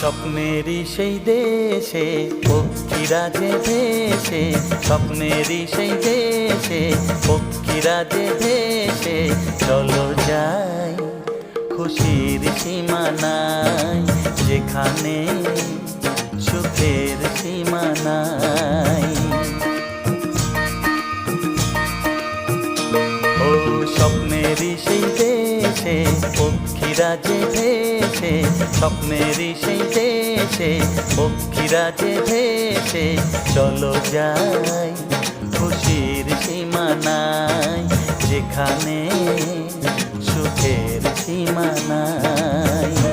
স্বপ্নেরই সেই দেশে পক্ষীরা যে ভেসে, স্বপ্নেরই সেই দেশে পক্ষীরা যে ভেসে, চলো যাই খুশির সীমানায়, যেখানে সুখের সীমানায়। ও স্বপ্নেরই সেই দেশে পক্ষীরা যে ভেসে, স্বপ্নেরই সেই দেশে পক্ষীরা যে ভেসে, চলো যাই খুশির সীমানায়, যেখানে সুখের সীমানায়।